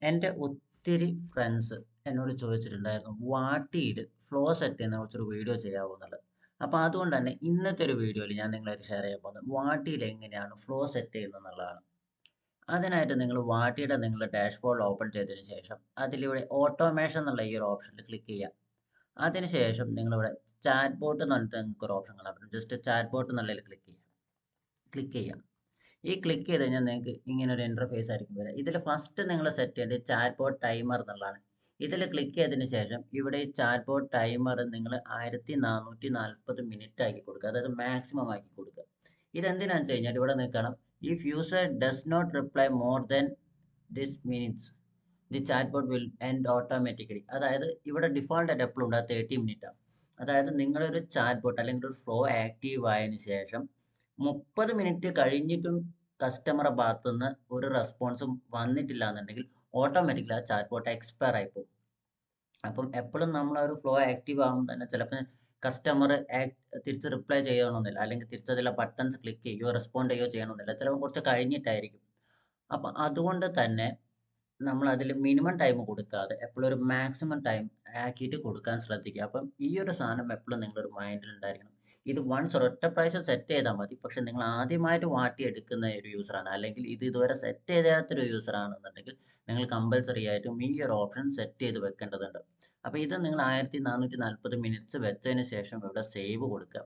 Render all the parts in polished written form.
എൻ്റെ ഒത്തിരി ഫ്രണ്ട്സ് എന്നോട് ചോദിച്ചിട്ടുണ്ടായിരുന്നു വാട്ടിയിൽ ഫ്ലോ സെറ്റ് ചെയ്യുന്ന കുറിച്ചൊരു വീഡിയോ ചെയ്യാമോ എന്നുള്ളത്. അപ്പോൾ അതുകൊണ്ട് തന്നെ ഇന്നത്തെ ഒരു വീഡിയോയിൽ ഞാൻ നിങ്ങളായിട്ട് ഷെയർ ചെയ്യാൻ പോകുന്നത് വാട്ടിയിൽ എങ്ങനെയാണ് ഫ്ലോ സെറ്റ് ചെയ്യുന്നത് എന്നുള്ളതാണ്. അതിനായിട്ട് നിങ്ങൾ വാട്ടിയുടെ നിങ്ങളുടെ ഡാഷ്ബോർഡ് ഓപ്പൺ ചെയ്തതിന് ശേഷം അതിലൂടെ ഓട്ടോമേഷൻ എന്നുള്ള ഈ ഒരു ഓപ്ഷനിൽ ക്ലിക്ക് ചെയ്യുക. അതിനുശേഷം നിങ്ങളിവിടെ ചാറ്റ് ബോട്ട് എന്ന് പറഞ്ഞിട്ട് നിങ്ങൾക്ക് ഒരു ഓപ്ഷൻ കാണാൻ പറ്റും. ജസ്റ്റ് ചാറ്റ് ബോട്ട് എന്നുള്ളതിൽ ക്ലിക്ക് ചെയ്യാം. ഈ ക്ലിക്ക് ചെയ്ത് കഴിഞ്ഞാൽ നിങ്ങൾക്ക് ഇങ്ങനെ ഒരു ഇൻ്റർഫേസ് ആയിരിക്കും വരിക. ഇതിൽ ഫസ്റ്റ് നിങ്ങൾ സെറ്റ് ചെയ്യേണ്ടത് ചാറ്റ് ബോട്ട് ടൈമർ എന്നുള്ളതാണ്. ഇതിൽ ക്ലിക്ക് ചെയ്തതിന് ശേഷം ഇവിടെ ഈ ചാറ്റ് ബോട്ട് ടൈമർ നിങ്ങൾ 1440 മിനിറ്റ് ആക്കി കൊടുക്കുക, അതായത് മാക്സിമം ആക്കി കൊടുക്കുക. ഇതെന്തിനാണെന്ന് വെച്ച് കഴിഞ്ഞാൽ ഇവിടെ നിൽക്കണം, if user does not reply more than this minutes the chat bot will end automatically. അതായത് ഇവിടെ ഡിഫോൾട്ട് ആയിട്ട് എപ്പോഴും ഉണ്ടാകും 30 മിനിറ്റ് ആണ്. അതായത് നിങ്ങളൊരു ചാറ്റ് ബോട്ട് അല്ലെങ്കിൽ ഒരു ഫ്ലോ ആക്റ്റീവ് ആയതിനു ശേഷം 30 മിനിറ്റ് കഴിഞ്ഞിട്ടും കസ്റ്റമറുടെ ഭാഗത്തുനിന്ന് ഒരു റെസ്പോൺസും വന്നിട്ടില്ല എന്നുണ്ടെങ്കിൽ ഓട്ടോമാറ്റിക്കലി ആ ചാറ്റ് ബോട്ട് എക്സ്പയർ ആയി പോകും. അപ്പം എപ്പോഴും നമ്മൾ ഒരു ഫ്ലോ ആക്റ്റീവ് ആകുമ്പോൾ തന്നെ ചിലപ്പോൾ കസ്റ്റമർ തിരിച്ച് റിപ്ലൈ ചെയ്യണമെന്നില്ല, അല്ലെങ്കിൽ തിരിച്ചതിലെ ബട്ടൺസ് ക്ലിക്ക് ചെയ്യുകയോ റെസ്പോണ്ട് ചെയ്യുകയോ ചെയ്യണമെന്നില്ല, ചിലപ്പോൾ കുറച്ച് കഴിഞ്ഞിട്ടായിരിക്കും. അപ്പം അതുകൊണ്ട് തന്നെ നമ്മൾ അതിൽ മിനിമം ടൈം കൊടുക്കാതെ എപ്പോഴും ഒരു മാക്സിമം ടൈം ആക്കിയിട്ട് കൊടുക്കാൻ ശ്രദ്ധിക്കുക. അപ്പം ഈ ഒരു സാധനം എപ്പോഴും നിങ്ങളൊരു മൈൻഡിൽ ഉണ്ടായിരിക്കണം. ഇത് വൺസ് ഒരൊറ്റ പ്രാവശ്യം സെറ്റ് ചെയ്താൽ മതി. പക്ഷെ നിങ്ങൾ ആദ്യമായിട്ട് വാട്ടിയെടുക്കുന്ന ഒരു യൂസറാണ്, അല്ലെങ്കിൽ ഇത് ഇതുവരെ സെറ്റ് ചെയ്താത്തൊരു യൂസർ ആണെന്നുണ്ടെങ്കിൽ നിങ്ങൾ കമ്പൽസറി ആയിട്ടും ഈ ഒരു ഓപ്ഷൻ സെറ്റ് ചെയ്ത് വെക്കേണ്ടതുണ്ട്. അപ്പോൾ ഇത് നിങ്ങൾ 1440 മിനിറ്റ്സ് വെച്ചതിന് ശേഷം ഇവിടെ സേവ് കൊടുക്കുക.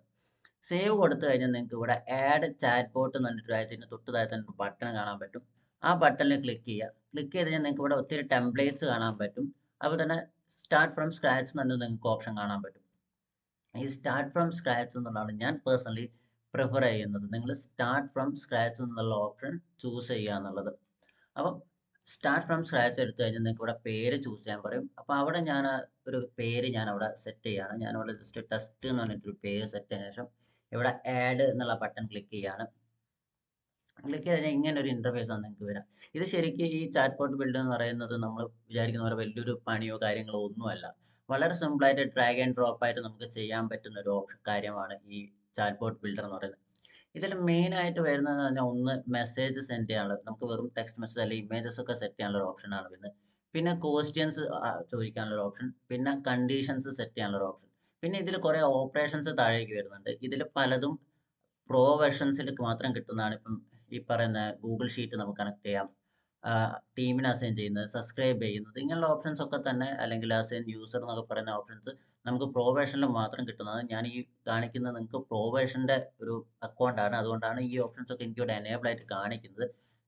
സേവ് കൊടുത്തു കഴിഞ്ഞാൽ നിങ്ങൾക്ക് ഇവിടെ ആഡ് ചാറ്റ് ബോട്ട് എന്ന് പറഞ്ഞിട്ട് അതിന് തൊട്ട് താഴെ തന്നെ ബട്ടൺ കാണാൻ പറ്റും. ആ ബട്ടണിൽ ക്ലിക്ക് ചെയ്യുക. ക്ലിക്ക് ചെയ്ത് കഴിഞ്ഞാൽ നിങ്ങൾക്ക് ഇവിടെ ഒത്തിരി ടെംപ്ലേറ്റ്സ് കാണാൻ പറ്റും. അതുപോലെ തന്നെ സ്റ്റാർട്ട് ഫ്രം സ്ക്രാച്ച് എന്ന് പറഞ്ഞിട്ട് നിങ്ങൾക്ക് ഓപ്ഷൻ കാണാൻ പറ്റും. ഈ സ്റ്റാർട്ട് ഫ്രം സ്ക്രാച്ച് എന്നുള്ളതാണ് ഞാൻ പേഴ്സണലി പ്രിഫർ ചെയ്യുന്നത്. നിങ്ങൾ സ്റ്റാർട്ട് ഫ്രം സ്ക്രാച്ച് എന്നുള്ള ഓപ്ഷൻ ചൂസ് ചെയ്യുക എന്നുള്ളത്. അപ്പം സ്റ്റാർട്ട് ഫ്രം സ്ക്രാച്ച് എടുത്തു കഴിഞ്ഞാൽ നിങ്ങൾക്ക് ഇവിടെ പേര് ചൂസ് ചെയ്യാൻ പറയും. അപ്പോൾ അവിടെ ഞാൻ ഒരു പേര് ഞാൻ അവിടെ സെറ്റ് ചെയ്യുകയാണ്. ഞാനിവിടെ ജസ്റ്റ് ടെസ്റ്റ് എന്ന് പറഞ്ഞിട്ടൊരു പേര് സെറ്റ് ചെയ്തതിനു ശേഷം ഇവിടെ ആഡ് എന്നുള്ള ബട്ടൺ ക്ലിക്ക് ചെയ്യുകയാണ്. ക്ലിക്ക് ചെയ്ത് കഴിഞ്ഞാൽ ഇങ്ങനെ ഒരു ഇൻ്റർഫേസ് ആണ് നിങ്ങൾക്ക് വരാം. ഇത് ശരിക്കും ഈ ചാറ്റ് ബോട്ട് ബിൽഡ് എന്ന് പറയുന്നത് നമ്മൾ വിചാരിക്കുന്ന പോലെ വലിയൊരു പണിയോ കാര്യങ്ങളോ ഒന്നുമല്ല. വളരെ സിമ്പിളായിട്ട് ഡ്രാഗ് ആൻഡ് ഡ്രോപ്പ് ആയിട്ട് നമുക്ക് ചെയ്യാൻ പറ്റുന്ന ഒരു കാര്യമാണ് ഈ ചാറ്റ് ബോട്ട് ബിൽഡർ എന്ന് പറയുന്നത്. ഇതിൽ മെയിൻ ആയിട്ട് വരുന്നത് തന്നെ ഒന്ന് മെസ്സേജ് സെൻഡ് ചെയ്യാനുള്ള, നമുക്ക് വെറും ടെക്സ്റ്റ് മെസ്സേജ് അല്ലെങ്കിൽ ഇമേജസ് ഒക്കെ സെറ്റ് ചെയ്യാനുള്ള ഒരു ഓപ്ഷനാണ് വരുന്നത്. പിന്നെ ക്വസ്റ്റ്യൻസ് ചോദിക്കാനുള്ള ഒരു ഓപ്ഷൻ, പിന്നെ കണ്ടീഷൻസ് സെറ്റ് ചെയ്യാനുള്ള ഒരു ഓപ്ഷൻ, പിന്നെ ഇതിൽ കുറേ ഓപ്പറേഷൻസ് താഴേക്ക് വരുന്നുണ്ട്. ഇതിൽ പലതും പ്രോ വെർഷൻസിലേക്ക് മാത്രം കിട്ടുന്നതാണ്. ഇപ്പം ഈ പറയുന്ന ഗൂഗിൾ ഷീറ്റ് നമുക്ക് കണക്ട് ചെയ്യാം, ടീമിന് അസൈൻ ചെയ്യുന്നത്, സബ്സ്ക്രൈബ് ചെയ്യുന്നത്, ഇങ്ങനെയുള്ള ഓപ്ഷൻസ് ഒക്കെ തന്നെ, അല്ലെങ്കിൽ അസൈൻ യൂസർ എന്നൊക്കെ പറയുന്ന ഓപ്ഷൻസ് നമുക്ക് പ്രോ വേർഷനിൽ മാത്രം കിട്ടുന്നത്. ഞാൻ ഈ കാണിക്കുന്നത് നിങ്ങൾക്ക് പ്രോ വേർഷൻ്റെ ഒരു അക്കൗണ്ടാണ്, അതുകൊണ്ടാണ് ഈ ഓപ്ഷൻസ് ഒക്കെ എനിക്കിവിടെ എനേബിൾ ആയിട്ട് കാണിക്കുന്നത്.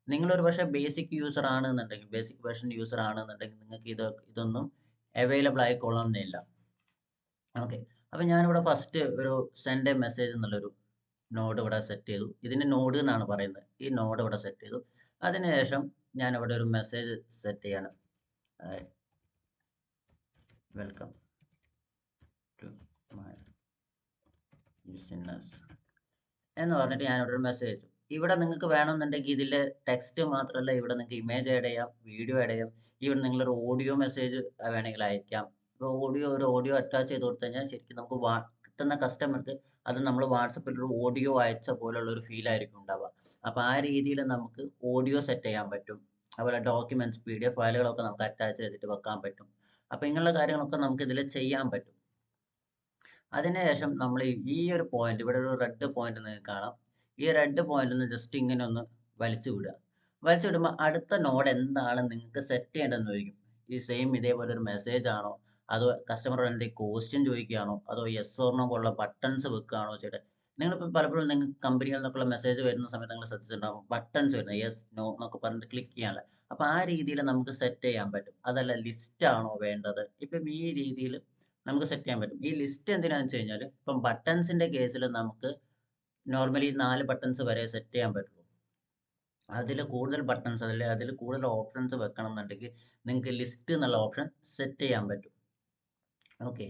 നിങ്ങളൊരു പക്ഷേ ബേസിക് യൂസർ ആണെന്നുണ്ടെങ്കിൽ, ബേസിക് വേർഷൻ യൂസർ ആണെന്നുണ്ടെങ്കിൽ നിങ്ങൾക്ക് ഇതൊന്നും അവൈലബിൾ ആയിക്കൊള്ളണമെന്നില്ല. ഓക്കെ, അപ്പം ഞാനിവിടെ ഫസ്റ്റ് ഒരു സെൻഡ് എ മെസ്സേജ് എന്നുള്ളൊരു നോഡ് ഇവിടെ സെറ്റ് ചെയ്തു. ഇതിന് നോഡ് എന്നാണ് പറയുന്നത്. ഈ നോഡ് ഇവിടെ സെറ്റ് ചെയ്തു. അതിനുശേഷം ഞാൻ ഇവിടെ ഒരു മെസ്സേജ് സെറ്റ് ചെയ്യാണ്. വെൽക്കം ടു മൈ ബിസിനസ് എന്ന് പറഞ്ഞിട്ട് ഞാനിവിടെ ഒരു മെസ്സേജ് അയച്ചു. ഇവിടെ നിങ്ങൾക്ക് വേണമെന്നുണ്ടെങ്കിൽ ഇതിൽ ടെക്സ്റ്റ് മാത്രമല്ല, ഇവിടെ നിങ്ങൾക്ക് ഇമേജ് ആഡ് ചെയ്യാം, വീഡിയോ ആഡ് ചെയ്യാം, ഇവിടെ നിങ്ങളൊരു ഓഡിയോ മെസ്സേജ് വേണമെങ്കിൽ അയക്കാം. ഇപ്പോൾ ഒരു ഓഡിയോ അറ്റാച്ച് ചെയ്ത് കൊടുത്തു കഴിഞ്ഞാൽ ശരിക്കും നമുക്ക് കിട്ടുന്ന കസ്റ്റമർക്ക് അത് നമ്മൾ വാട്സപ്പിൽ ഒരു ഓഡിയോ അയച്ച പോലുള്ള ഒരു ഫീൽ ആയിരിക്കും ഉണ്ടാവുക. അപ്പോൾ ആ രീതിയിൽ നമുക്ക് ഓഡിയോ സെറ്റ് ചെയ്യാൻ പറ്റും. അതുപോലെ ഡോക്യുമെന്റ്സ്, PDF ഫയലുകളൊക്കെ നമുക്ക് അറ്റാച്ച് ചെയ്തിട്ട് വെക്കാൻ പറ്റും. അപ്പോൾ ഇങ്ങനെയുള്ള കാര്യങ്ങളൊക്കെ നമുക്ക് ഇതിൽ ചെയ്യാൻ പറ്റും. അതിനുശേഷം നമ്മൾ ഈ ഒരു പോയിന്റ്, ഇവിടെ ഒരു റെഡ് പോയിന്റ് നിങ്ങൾക്ക് കാണാം. ഈ റെഡ് പോയിന്റ് ഒന്ന് ജസ്റ്റ് ഇങ്ങനെ ഒന്ന് വലിച്ചു വിടുക. വലിച്ചു വിടുമ്പോൾ അടുത്ത നോഡ് എന്താണ് നിങ്ങൾക്ക് സെറ്റ് ചെയ്യേണ്ടതെന്ന് ചോദിക്കും. ഈ സെയിം ഇതേപോലെ ഒരു മെസ്സേജ് ആണോ, അതോ കസ്റ്റമർ എന്തെങ്കിലും ക്വസ്റ്റ്യൻ ചോദിക്കുകയാണോ, അതോ യെസ് ഓർ നോ പോലുള്ള ബട്ടൺസ് വെക്കുകയാണോ ചെയ്തിട്ട്. നിങ്ങളിപ്പോൾ പലപ്പോഴും നിങ്ങൾക്ക് കമ്പനികളിൽ നിന്നൊക്കെയുള്ള മെസ്സേജ് വരുന്ന സമയത്ത് നിങ്ങൾ ശ്രദ്ധിച്ചിട്ടുണ്ടാകും, ബട്ടൺസ് വരുന്നത് യെസ് നോ എന്നൊക്കെ പറഞ്ഞിട്ട് ക്ലിക്ക് ചെയ്യാനുള്ള. അപ്പോൾ ആ രീതിയിൽ നമുക്ക് സെറ്റ് ചെയ്യാൻ പറ്റും. അതല്ല ലിസ്റ്റ് ആണോ വേണ്ടത്, ഇപ്പം ഈ രീതിയിൽ നമുക്ക് സെറ്റ് ചെയ്യാൻ പറ്റും. ഈ ലിസ്റ്റ് എന്തിനാണെന്ന് വെച്ച് കഴിഞ്ഞാൽ, ഇപ്പം ബട്ടൺസിൻ്റെ കേസിൽ നമുക്ക് നോർമലി 4 ബട്ടൺസ് വരെ സെറ്റ് ചെയ്യാൻ പറ്റുള്ളൂ. അതിൽ കൂടുതൽ ബട്ടൺസ്, അതിൽ കൂടുതൽ ഓപ്ഷൻസ് വെക്കണം എന്നുണ്ടെങ്കിൽ നിങ്ങൾക്ക് ലിസ്റ്റ് എന്നുള്ള ഓപ്ഷൻ സെറ്റ് ചെയ്യാൻ പറ്റും. ഓക്കെ,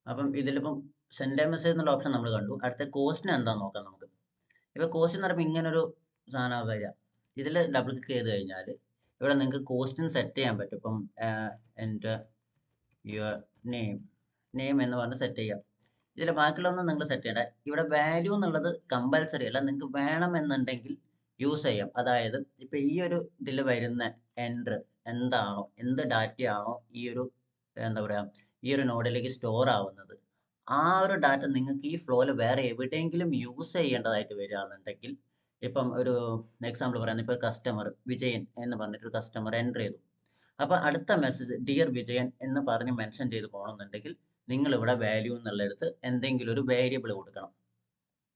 അപ്പം ഇതിലിപ്പം സെൻഡ് എ മെസ്സേജ് എന്നുള്ള ഓപ്ഷൻ നമ്മൾ കണ്ടു. അടുത്ത ക്വസ്റ്റ്യൻ എന്താണെന്ന് നോക്കാം നമുക്ക്. ഇപ്പോൾ ക്വസ്റ്റ്യൻ എന്ന് പറയുമ്പോൾ ഇങ്ങനൊരു സാധനം വരിക. ഇതിൽ ഡബിൾ ക്ലിക്ക് ചെയ്ത് കഴിഞ്ഞാൽ ഇവിടെ നിങ്ങൾക്ക് ക്വസ്റ്റ്യൻ സെറ്റ് ചെയ്യാൻ പറ്റും. ഇപ്പം എൻ്റെ യുവർ നെയിം എന്ന് പറഞ്ഞ് സെറ്റ് ചെയ്യാം. ഇതിൽ ബാക്കിയുള്ളതൊന്നും നിങ്ങൾ സെറ്റ് ചെയ്യണ്ട. ഇവിടെ വാല്യൂ എന്നുള്ളത് കമ്പൽസറി അല്ല, നിങ്ങൾക്ക് വേണമെന്നുണ്ടെങ്കിൽ യൂസ് ചെയ്യാം. അതായത് ഇപ്പം ഈ ഒരു ഇതിൽ വരുന്ന എന്താണോ, എന്ത് ഡാറ്റയാണോ എന്താ പറയുക, ഈ ഒരു നോഡിലേക്ക് സ്റ്റോർ ആവുന്നത്, ആ ഒരു ഡാറ്റ നിങ്ങൾക്ക് ഈ ഫ്ലോയിൽ വേറെ എവിടെയെങ്കിലും യൂസ് ചെയ്യേണ്ടതായിട്ട് വരികയാണെന്നുണ്ടെങ്കിൽ, ഇപ്പം ഒരു എക്സാമ്പിൾ പറയുന്നത്, ഇപ്പോൾ കസ്റ്റമർ വിജയൻ എന്ന് പറഞ്ഞിട്ടൊരു കസ്റ്റമർ എൻ്റർ ചെയ്തു. അപ്പോൾ അടുത്ത മെസ്സേജ് ഡിയർ വിജയൻ എന്ന് പറഞ്ഞ് മെൻഷൻ ചെയ്ത് പോകണമെന്നുണ്ടെങ്കിൽ നിങ്ങളിവിടെ വാല്യൂ എന്നുള്ളിടത്ത് എന്തെങ്കിലും ഒരു വേരിയബിൾ കൊടുക്കണം.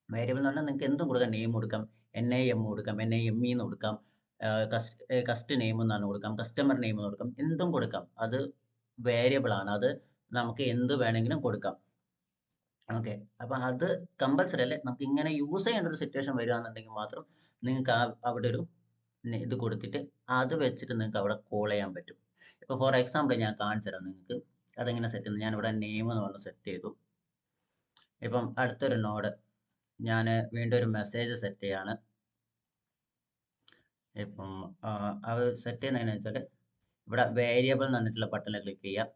വേരിയബിൾ എന്ന് പറഞ്ഞാൽ നിങ്ങൾക്ക് എന്തും കൊടുക്കാം. നെയിം കൊടുക്കാം, NAM കൊടുക്കാം, NAME എന്ന് കൊടുക്കാം, കസ്റ്റ് നെയിം എന്നാണ് കൊടുക്കാം, കസ്റ്റമർ നെയിം എന്ന് കൊടുക്കാം, എന്തും കൊടുക്കാം. അത് വേരിയബിൾ ആണ്. അത് നമുക്ക് എന്ത് വേണമെങ്കിലും കൊടുക്കാം. ഓക്കെ. അപ്പം അത് കമ്പൽസറി അല്ലേ. നമുക്ക് ഇങ്ങനെ യൂസ് ചെയ്യേണ്ട ഒരു സിറ്റുവേഷൻ വരികയാണെന്നുണ്ടെങ്കിൽ മാത്രം നിങ്ങൾക്ക് അവിടെ ഒരു ഇത് കൊടുത്തിട്ട് അത് വെച്ചിട്ട് നിങ്ങൾക്ക് അവിടെ കോൾ ചെയ്യാൻ പറ്റും. ഇപ്പോൾ ഫോർ എക്സാമ്പിൾ ഞാൻ കാണിച്ചു തരാം നിങ്ങൾക്ക് അതെങ്ങനെ സെറ്റ് ചെയ്യുന്നത്. ഞാനിവിടെ നെയിം എന്ന് പറഞ്ഞ് സെറ്റ് ചെയ്തു. ഇപ്പം അടുത്തൊരു നോഡ് ഞാൻ വീണ്ടും ഒരു മെസ്സേജ് സെറ്റ് ചെയ്യാണ്. ഇപ്പം അത് സെറ്റ് ചെയ്യുന്നതെന്ന് വെച്ചാൽ ഇവിടെ വേരിയബിൾ എന്ന് പറഞ്ഞിട്ടുള്ള ബട്ടണിൽ ക്ലിക്ക് ചെയ്യുക.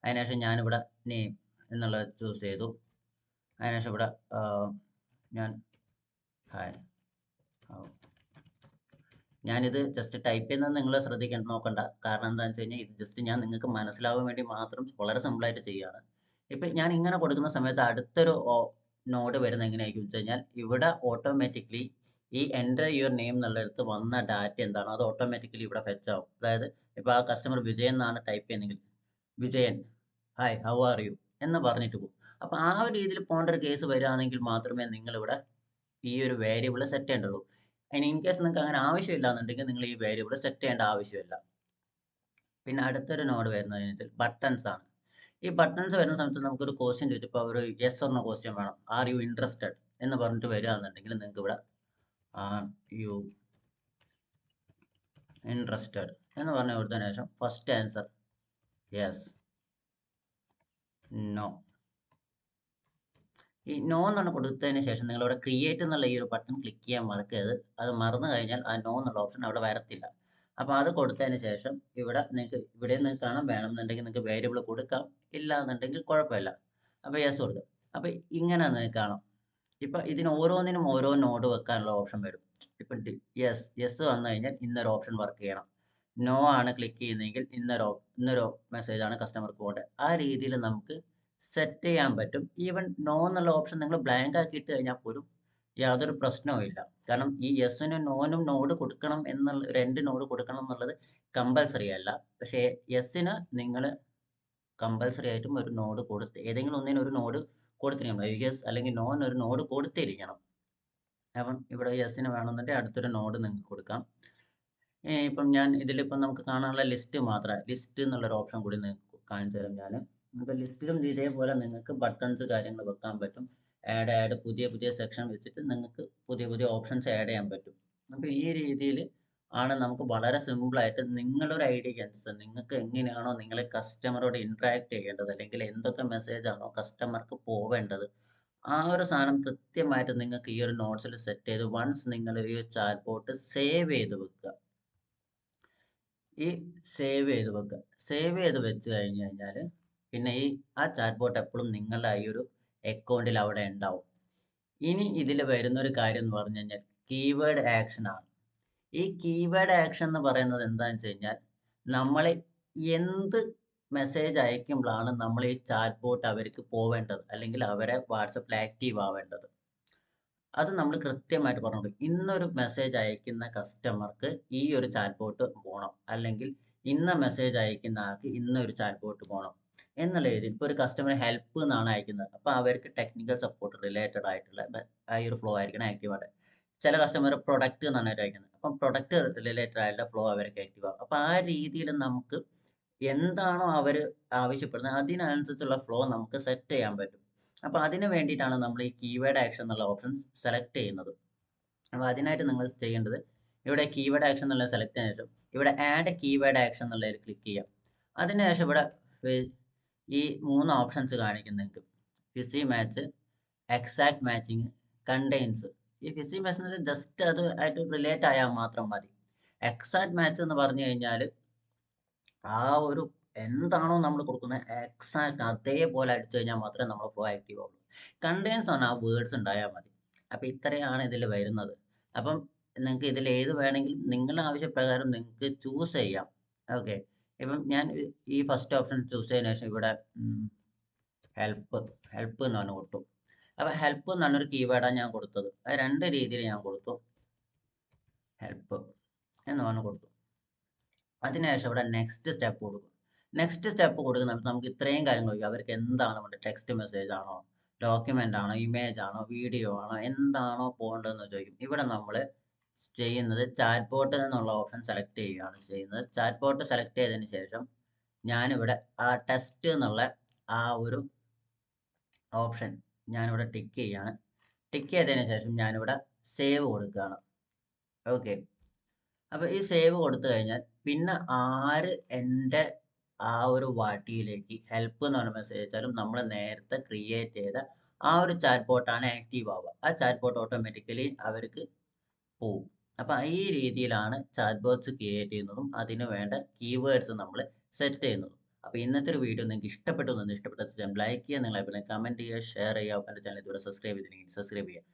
അതിനുശേഷം ഞാനിവിടെ നെയിം എന്നുള്ളത് ചൂസ് ചെയ്തു. അതിനുശേഷം ഇവിടെ ഞാൻ ഹായ് ഞാനിത് ജസ്റ്റ് ടൈപ്പ് ചെയ്യുന്നത് നിങ്ങൾ ശ്രദ്ധിക്കേണ്ട നോക്കണ്ട. കാരണം എന്താണെന്ന് വെച്ച് കഴിഞ്ഞാൽ ഇത് ജസ്റ്റ് ഞാൻ നിങ്ങൾക്ക് മനസ്സിലാവാൻ വേണ്ടി മാത്രം വളരെ സിമ്പിളായിട്ട് ചെയ്യുകയാണ്. ഇപ്പം ഞാൻ ഇങ്ങനെ കൊടുക്കുന്ന സമയത്ത് അടുത്തൊരു നോഡ് വരുന്നത് എങ്ങനെയായിരിക്കും വെച്ച് കഴിഞ്ഞാൽ ഇവിടെ ഓട്ടോമാറ്റിക്കലി ഈ എൻ്റർ യുവർ നെയിം എന്നുള്ളിടത്ത് വന്ന ഡാറ്റ എന്താണോ അത് ഓട്ടോമാറ്റിക്കലി ഇവിടെ ഫെച്ച് ആവും. അതായത് ഇപ്പോൾ ആ കസ്റ്റമർ വിജയൻ എന്നാണ് ടൈപ്പ് ചെയ്യുന്നതെങ്കിൽ Vijayan hi how are you എന്ന് പറഞ്ഞിട്ട് പോകും. അപ്പോൾ ആ ഒരു രീതിയിൽ പോകേണ്ട ഒരു കേസ് വരികയാണെങ്കിൽ മാത്രമേ നിങ്ങളിവിടെ ഈ ഒരു വേരിയബിൾ സെറ്റ് ചെയ്യേണ്ടുള്ളൂ. അതിന് ഇൻ കേസ് നിങ്ങൾക്ക് അങ്ങനെ ആവശ്യമില്ല എന്നുണ്ടെങ്കിൽ നിങ്ങൾ ഈ വേരിയബിൾ സെറ്റ് ചെയ്യേണ്ട ആവശ്യമില്ല. പിന്നെ അടുത്തൊരു നോഡ് വരുന്നത് വെച്ചാൽ ബട്ടൺസ് ആണ്. ഈ ബട്ടൺസ് വരുന്ന സമയത്ത് നമുക്കൊരു ക്വസ്റ്റ്യൻ ചോദിച്ചപ്പോൾ ഒരു യെസ് ഓർ നോ ക്വസ്റ്റ്യൻ വേണം. ആർ യു ഇൻട്രസ്റ്റഡ് എന്ന് പറഞ്ഞിട്ട് വരികയാണെന്നുണ്ടെങ്കിൽ നിങ്ങൾക്ക് ഇവിടെ ആർ യു ഇൻട്രസ്റ്റഡ് എന്ന് പറഞ്ഞ് കൊടുത്തതിന് ശേഷം ഫസ്റ്റ് ആൻസർ യെസ്, നോ. ഈ നോ എന്നാണ് കൊടുത്തതിന് ശേഷം നിങ്ങളിവിടെ ക്രിയേറ്റ് എന്നുള്ള ഈ ഒരു ബട്ടൺ ക്ലിക്ക് ചെയ്യാൻ മറക്കരുത്. അത് മറന്നു കഴിഞ്ഞാൽ ആ നോ എന്നുള്ള ഓപ്ഷൻ അവിടെ വരത്തില്ല. അപ്പോൾ അത് കൊടുത്തതിന് ശേഷം ഇവിടെ നിങ്ങൾക്ക് കാണാൻ വേണമെന്നുണ്ടെങ്കിൽ നിങ്ങൾക്ക് വേരിയബിൾ കൊടുക്കാം, ഇല്ല എന്നുണ്ടെങ്കിൽ കുഴപ്പമില്ല. അപ്പോൾ യെസ് കൊടുക്കുക. അപ്പോൾ ഇങ്ങനെ നിങ്ങൾക്ക് കാണാം. ഇപ്പം ഇതിന് ഓരോന്നിനും ഓരോ നോഡ് വെക്കാനുള്ള ഓപ്ഷൻ വരും. ഇപ്പം യെസ് വന്നു കഴിഞ്ഞാൽ ഇന്നൊരു ഓപ്ഷൻ വർക്ക് ചെയ്യണം. നോ ആണ് ക്ലിക്ക് ചെയ്യുന്നതെങ്കിൽ ഇന്നൊരു മെസ്സേജ് ആണ് കസ്റ്റമർക്ക് പോകേണ്ടത്. ആ രീതിയിൽ നമുക്ക് സെറ്റ് ചെയ്യാൻ പറ്റും. ഈവൻ നോ എന്നുള്ള ഓപ്ഷൻ നിങ്ങൾ ബ്ലാങ്ക് ആക്കി ഇട്ട് കഴിഞ്ഞാൽ പോലും യാതൊരു പ്രശ്നവും ഇല്ല. കാരണം ഈ യെസ്സിനും നോനും നോഡ് കൊടുക്കണം എന്നുള്ള രണ്ട് നോഡ് കൊടുക്കണം എന്നുള്ളത് കമ്പൽസറി അല്ല. പക്ഷേ യെസ്സിന് നിങ്ങൾ കമ്പൽസറി ആയിട്ടും ഒരു നോഡ് ഏതെങ്കിലും ഒന്നിന് ഒരു നോഡ് കൊടുത്തിരിക്കണം. യെസ് അല്ലെങ്കിൽ നോന് ഒരു നോഡ് കൊടുത്തിരിക്കണം. അപ്പം ഇവിടെ യെസ്സിന് വേണമെന്നുണ്ടെങ്കിൽ അടുത്തൊരു നോഡ് നിങ്ങൾക്ക് കൊടുക്കാം. ഇപ്പം ഞാൻ ഇതിലിപ്പം നമുക്ക് കാണാനുള്ള ലിസ്റ്റ് മാത്രമേ ലിസ്റ്റ് എന്നുള്ളൊരു ഓപ്ഷൻ കൂടി നിങ്ങൾക്ക് കാണിച്ചു തരാം ഞാൻ. അപ്പോൾ ലിസ്റ്റിലും ഇതേപോലെ നിങ്ങൾക്ക് ബട്ടൺസ് കാര്യങ്ങൾ വെക്കാൻ പറ്റും. ആഡ് പുതിയ സെക്ഷൻ വെച്ചിട്ട് നിങ്ങൾക്ക് പുതിയ ഓപ്ഷൻസ് ആഡ് ചെയ്യാൻ പറ്റും. അപ്പോൾ ഈ രീതിയിൽ ആണ് നമുക്ക് വളരെ സിമ്പിളായിട്ട് നിങ്ങളൊരു ഐഡിയക്ക് അനുസരിച്ച് നിങ്ങൾക്ക് എങ്ങനെയാണോ നിങ്ങളെ കസ്റ്റമറോട് ഇൻട്രാക്ട് ചെയ്യേണ്ടത് അല്ലെങ്കിൽ എന്തൊക്കെ മെസ്സേജ് ആണോ കസ്റ്റമർക്ക് പോവേണ്ടത് ആ ഒരു സാധനം കൃത്യമായിട്ട് നിങ്ങൾക്ക് ഈ ഒരു നോട്ട്സിൽ സെറ്റ് ചെയ്ത് വൺസ് നിങ്ങൾ ഈ ചാറ്റ് ബോട്ട് സേവ് ചെയ്ത് വെക്കുക. ഈ സേവ് ചെയ്ത് വെച്ച് കഴിഞ്ഞ് കഴിഞ്ഞാൽ പിന്നെ ആ ചാറ്റ് ബോട്ട് എപ്പോഴും നിങ്ങളുടെ ഈ ഒരു അക്കൗണ്ടിൽ അവിടെ ഉണ്ടാവും. ഇനി ഇതിൽ വരുന്നൊരു കാര്യം എന്ന് പറഞ്ഞു കഴിഞ്ഞാൽ കീവേഡ് ആക്ഷൻ ആണ്. ഈ കീവേഡ് ആക്ഷൻ എന്ന് പറയുന്നത് എന്താണെന്ന് വെച്ച് കഴിഞ്ഞാൽ നമ്മൾ എന്ത് മെസ്സേജ് അയക്കുമ്പോഴാണ് നമ്മൾ ഈ ചാറ്റ് ബോട്ട് അവർക്ക് പോവേണ്ടത് അല്ലെങ്കിൽ അവരെ വാട്സപ്പിൽ ആക്റ്റീവ് ആവേണ്ടത് അത് നമ്മൾ കൃത്യമായിട്ട് പറഞ്ഞു കൊടുക്കും. ഇന്നൊരു മെസ്സേജ് അയക്കുന്ന കസ്റ്റമർക്ക് ഈ ഒരു ചാറ്റ് ബോട്ട് പോകണം അല്ലെങ്കിൽ ഇന്ന മെസ്സേജ് അയക്കുന്ന ആൾക്ക് ഇന്നൊരു ചാറ്റ് ബോട്ട് പോകണം എന്നുള്ള രീതിയിൽ ഇപ്പോൾ ഒരു കസ്റ്റമർ ഹെൽപ്പ് എന്നാണ് അയക്കുന്നത് അപ്പോൾ അവർക്ക് ടെക്നിക്കൽ സപ്പോർട്ട് റിലേറ്റഡ് ആയിട്ടുള്ള ആ ഒരു ഫ്ലോ ആയിരിക്കണം ആക്റ്റീവ് ആയിട്ട്. ചില കസ്റ്റമർ പ്രൊഡക്റ്റ് എന്നാണ് അവർ അയക്കുന്നത് അപ്പം പ്രൊഡക്റ്റ് റിലേറ്റഡ് ആയിട്ടുള്ള ഫ്ലോ അവർക്ക് ആക്റ്റീവ് ആകും. അപ്പോൾ ആ രീതിയിൽ നമുക്ക് എന്താണോ അവർ ആവശ്യപ്പെടുന്നത് അതിനനുസരിച്ചുള്ള ഫ്ലോ നമുക്ക് സെറ്റ് ചെയ്യാൻ പറ്റും. അപ്പോൾ അതിന് വേണ്ടിയിട്ടാണ് നമ്മൾ ഈ കീവേഡ് ആക്ഷൻ എന്നുള്ള ഓപ്ഷൻ സെലക്ട് ചെയ്യുന്നത്. അപ്പോൾ അതിനായിട്ട് നിങ്ങൾ ചെയ്യേണ്ടത് ഇവിടെ കീവേഡ് ആക്ഷൻ എന്നുള്ളത് സെലക്ട് ചെയ്തതിനു ശേഷം ഇവിടെ ആഡ് കീവേഡ് ആക്ഷൻ എന്നുള്ളതിൽ ക്ലിക്ക് ചെയ്യാം. അതിനുശേഷം ഇവിടെ ഈ 3 ഓപ്ഷൻസ് കാണിക്കും നിങ്ങൾക്ക്. Fizzy match, exact matching, contains. ഈ ഫിസി മാച്ച് എന്ന് ജസ്റ്റ് അത് ആയിട്ട് റിലേറ്റ് ആയാൽ മാത്രം മതി. എക്സാക്ട് മാച്ച് എന്ന് പറഞ്ഞു കഴിഞ്ഞാൽ ആ ഒരു എന്താണോ നമ്മൾ കൊടുക്കുന്നത് എക്സാക്ട് അതേപോലെ അടിച്ചു കഴിഞ്ഞാൽ മാത്രമേ നമ്മൾ ഫ്ലോ ആക്റ്റീവ് ആവുള്ളൂ. കണ്ടെയ്ൻസ് ആണ് ആ വേർഡ്സ് ഉണ്ടായാൽ മതി. അപ്പം ഇത്രയാണ് ഇതിൽ വരുന്നത്. അപ്പം നിങ്ങൾക്ക് ഇതിൽ ഏത് വേണമെങ്കിലും നിങ്ങളുടെ ആവശ്യപ്രകാരം നിങ്ങൾക്ക് ചൂസ് ചെയ്യാം. ഓക്കെ. ഇപ്പം ഞാൻ ഈ ഫസ്റ്റ് ഓപ്ഷൻ ചൂസ് ചെയ്തതിനു ശേഷം ഇവിടെ ഹെൽപ്പ് ഹെൽപ്പ് എന്ന് പറഞ്ഞ് കൊടുത്തു. അപ്പോൾ ഹെൽപ്പ് എന്ന് പറഞ്ഞൊരു കീവേഡാണ് ഞാൻ കൊടുത്തത്. അത് രണ്ട് രീതിയിൽ ഞാൻ കൊടുത്തു. ഹെൽപ്പ് എന്ന് പറഞ്ഞ് കൊടുത്തു. അതിനുശേഷം ഇവിടെ നെക്സ്റ്റ് സ്റ്റെപ്പ് കൊടുക്കും. നെക്സ്റ്റ് സ്റ്റെപ്പ് കൊടുക്കുന്ന നമുക്ക് ഇത്രയും കാര്യങ്ങൾ ചോദിക്കും. അവർക്ക് എന്താണ് വേണ്ടത്? ടെക്സ്റ്റ് മെസ്സേജ് ആണോ, ഡോക്യുമെന്റ് ആണോ, ഇമേജ് ആണോ, വീഡിയോ ആണോ, എന്താണോ പോകേണ്ടതെന്ന് ചോദിക്കും. ഇവിടെ നമ്മൾ ചെയ്യുന്നത് ചാറ്റ് ബോട്ട് എന്നുള്ള ഓപ്ഷൻ സെലക്ട് ചെയ്യുകയാണ് ചെയ്യുന്നത്. ചാറ്റ് ബോട്ട് സെലക്ട് ചെയ്തതിന് ശേഷം ഞാനിവിടെ ആ ടെസ്റ്റ് എന്നുള്ള ആ ഒരു ഓപ്ഷൻ ഞാനിവിടെ ടിക്ക് ചെയ്യാണ്. ടിക്ക് ചെയ്തതിന് ശേഷം ഞാനിവിടെ സേവ് കൊടുക്കുകയാണ്. ഓക്കെ. അപ്പോൾ ഈ സേവ് കൊടുത്തു കഴിഞ്ഞാൽ പിന്നെ ആര് എൻ്റെ ആ ഒരു വാട്ടിയിലേക്ക് ഹെൽപ്പ് എന്ന് പറഞ്ഞ മെസ്സേജ് അയച്ചാലും നമ്മൾ നേരത്തെ ക്രിയേറ്റ് ചെയ്ത ആ ഒരു ചാറ്റ് ബോട്ടാണ് ആക്റ്റീവ് ആവുക. ആ ചാറ്റ് ബോട്ട് ഓട്ടോമാറ്റിക്കലി അവർക്ക് പോവും. അപ്പം ഈ രീതിയിലാണ് ചാറ്റ് ബോട്ട്സ് ക്രിയേറ്റ് ചെയ്യുന്നതും അതിന് വേണ്ട കീവേഡ്സ് നമ്മൾ സെറ്റ് ചെയ്യുന്നതും. അപ്പോൾ ഇന്നത്തെ ഒരു വീഡിയോ നിങ്ങൾക്ക് ഇഷ്ടപ്പെട്ടു എന്ന് ഇഷ്ടപ്പെട്ട ലൈക്ക് ചെയ്യുക, നിങ്ങളെ പിന്നെ കമൻറ്റ് ചെയ്യുക, ഷെയർ ചെയ്യുക. എൻ്റെ ചാനൽ ഇതുവരെ സബ്സ്ക്രൈബ് ചെയ്തില്ലെങ്കിൽ സബ്സ്ക്രൈബ് ചെയ്യുക.